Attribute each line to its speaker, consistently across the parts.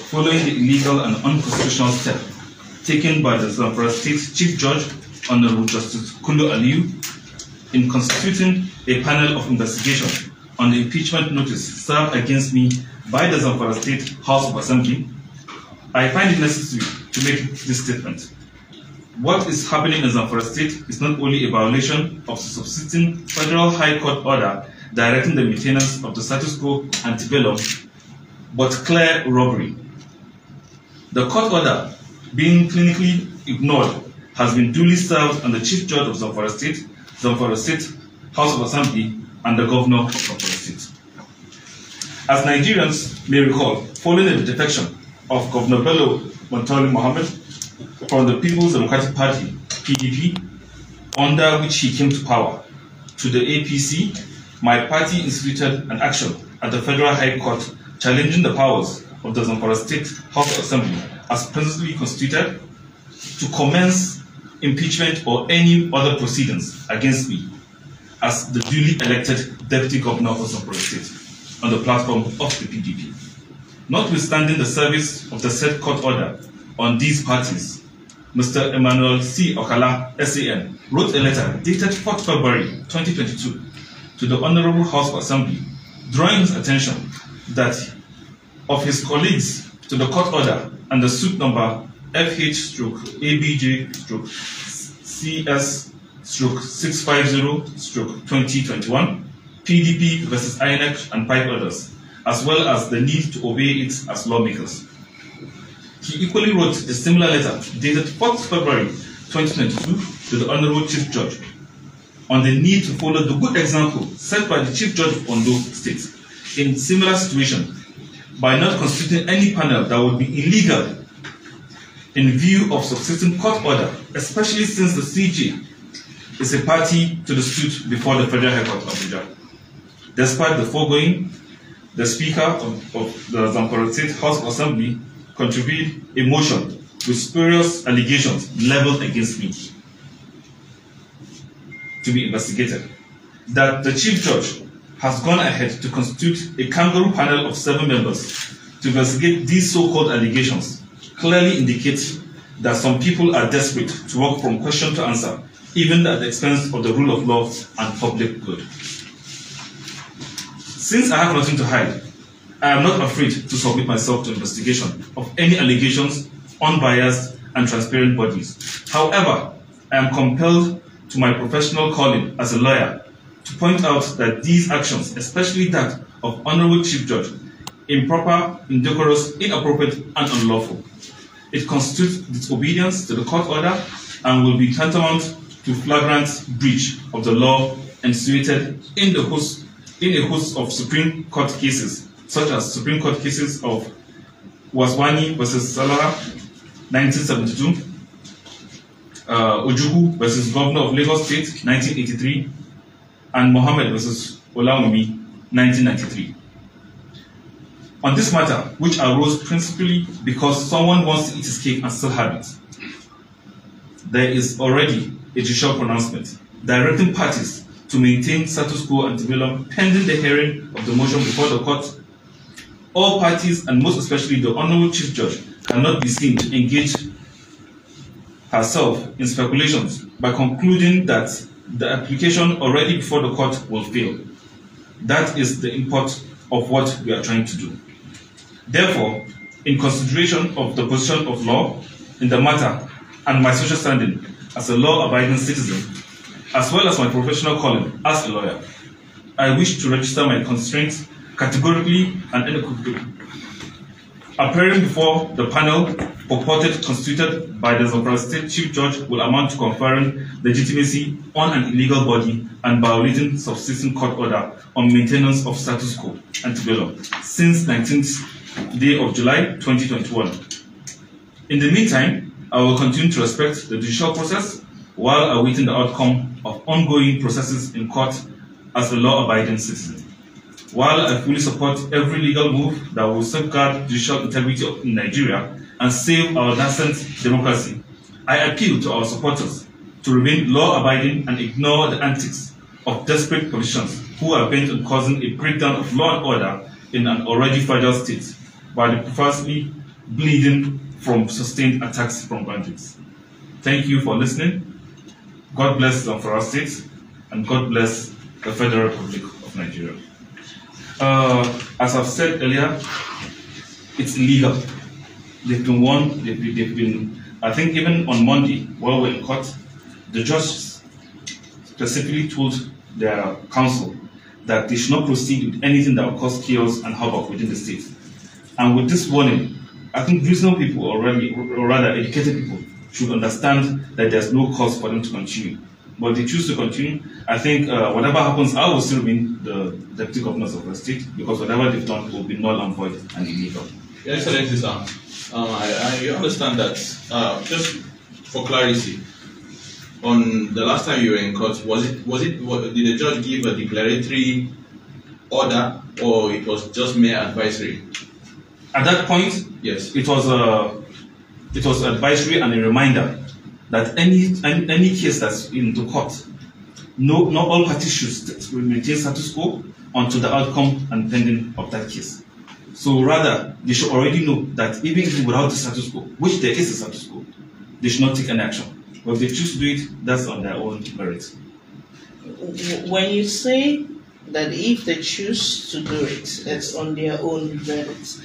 Speaker 1: following the illegal and unconstitutional step taken by the Zamfara State Chief Judge, Honorable Justice Kundu Aliyu, in constituting a panel of investigation on the impeachment notice served against me by the Zamfara State House of Assembly, I find it necessary to make this statement. What is happening in Zamfara State is not only a violation of the subsisting Federal High Court order directing the maintenance of the status quo ante bellum, but clear robbery. The court order, being clinically ignored, has been duly served on the Chief Judge of Zamfara State House of Assembly, and the Governor of Zamfara State. As Nigerians may recall, following the defection of Governor Bello Montari Mohammed from the People's Democratic Party, PDP, under which he came to power, to the APC, my party instituted an action at the Federal High Court challenging the powers of the Zamfara State House of Assembly as presently constituted to commence impeachment or any other proceedings against me as the duly elected Deputy Governor of Zamfara State on the platform of the PDP. Notwithstanding the service of the said court order on these parties, Mr. Emmanuel C. Okala, SAN, wrote a letter dated 4th February 2022 to the Honorable House of Assembly, drawing his attention that of his colleagues to the court order and the suit number FH-ABJ-CS-650-2021, PDP versus INEC and 5 others, as well as the need to obey it as lawmakers. He equally wrote a similar letter dated 4th February 2022 to the Honorable Chief Judge on the need to follow the good example set by the Chief Judge of Ondo State in similar situation by not constituting any panel that would be illegal in view of subsisting court order, especially since the CJ is a party to the suit before the Federal High Court of Abuja. Despite the foregoing, the Speaker of the Zamfara State House of Assembly contributed a motion with spurious allegations leveled against me to be investigated. That the Chief Judge has gone ahead to constitute a kangaroo panel of 7 members to investigate these so-called allegations clearly indicates that some people are desperate to walk from question to answer, even at the expense of the rule of law and public good. Since I have nothing to hide, I am not afraid to submit myself to investigation of any allegations, unbiased and transparent bodies. However, I am compelled to my professional calling as a lawyer to point out that these actions, especially that of Honorable Chief Judge, improper, indecorous, inappropriate, and unlawful. It constitutes disobedience to the court order and will be tantamount to flagrant breach of the law ensued in a host of Supreme Court cases, such as Supreme Court cases of Waswani versus Salara, 1972, Ojugu versus Governor of Lagos State, 1983, and Mohammed versus Olawumi, 1993. On this matter, which arose principally because someone wants to eat his cake and still have it, there is already a judicial pronouncement directing parties to maintain status quo ante bellum pending the hearing of the motion before the court. All parties, and most especially the Honorable Chief Judge, cannot be seen to engage herself in speculations by concluding that the application already before the court will fail. That is the import of what we are trying to do. Therefore, in consideration of the position of law in the matter and my social standing as a law-abiding citizen, as well as my professional calling as a lawyer, I wish to register my constraints categorically and unequivocally. Appearing before the panel purported constituted by the Zamfara State Chief Judge will amount to conferring legitimacy on an illegal body and violating subsisting court order on maintenance of status quo ante bellum since 19th day of July 2021. In the meantime, I will continue to respect the judicial process while awaiting the outcome of ongoing processes in court as a law-abiding citizen. While I fully support every legal move that will safeguard judicial integrity in Nigeria and save our nascent democracy, I appeal to our supporters to remain law-abiding and ignore the antics of desperate politicians who are bent on causing a breakdown of law and order in an already fragile state while they profusely bleeding from sustained attacks from bandits. Thank you for listening. God bless Zamfara State, and God bless the Federal Republic of Nigeria. As I've said earlier, it's illegal. They've been warned, they've been, I think even on Monday, while we're in court, the judge specifically told their counsel that they should not proceed with anything that will cause chaos and havoc within the state. And with this warning, I think reasonable people, or rather educated people, should understand that there's no cause for them to continue. But they choose to continue. I think whatever happens, I will still remain the deputy governors of the state, because whatever they've done will be null and void and illegal.
Speaker 2: Your Excellency, sir, I understand that, just for clarity, on the last time you were in court, did the judge give a declaratory order, or it was just mere advisory?
Speaker 1: At that point,
Speaker 2: yes,
Speaker 1: it was advisory and a reminder that any case that's in the court, not all parties should maintain status quo until the outcome and pending of that case. So rather, they should already know that even without the status quo, which there is a status quo, they should not take any action. But if they choose to do it, that's on their own merit.
Speaker 3: When you say that if they choose to do it, it's on their own merit,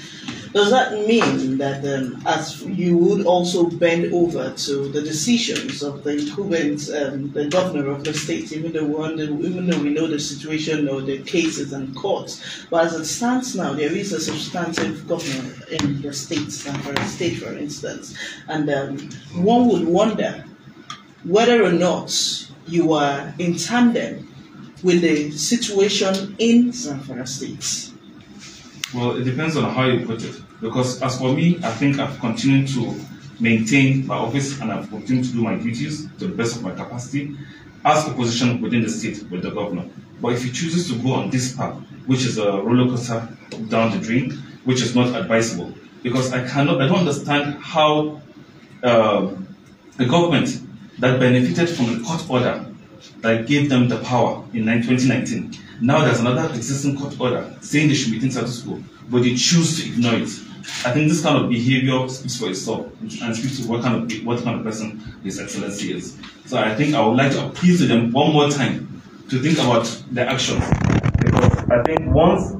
Speaker 3: does that mean that as you would also bend over to the decisions of the incumbent, the governor of the state, even though we know the situation or the cases and courts, but as it stands now, there is a substantive governor in the state, Zamfara State, for instance, and one would wonder whether or not you are in tandem with the situation in Zamfara State.
Speaker 1: Well, it depends on how you put it. Because as for me, I think I've continued to maintain my office and I've continued to do my duties to the best of my capacity as opposition within the state with the governor. But if he chooses to go on this path, which is a roller coaster down the drain, which is not advisable, because I don't understand how a government that benefited from the court order that gave them the power in 2019. Now there's another existing court order saying they should maintain status quo, but they choose to ignore it. I think this kind of behavior speaks for itself and speaks to what kind of person His Excellency is. So I think I would like to appeal to them one more time to think about their actions, because I think once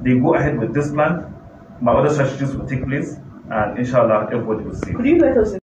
Speaker 1: they go ahead with this plan, my other strategies will take place, and inshallah everybody will see.
Speaker 3: Could you let us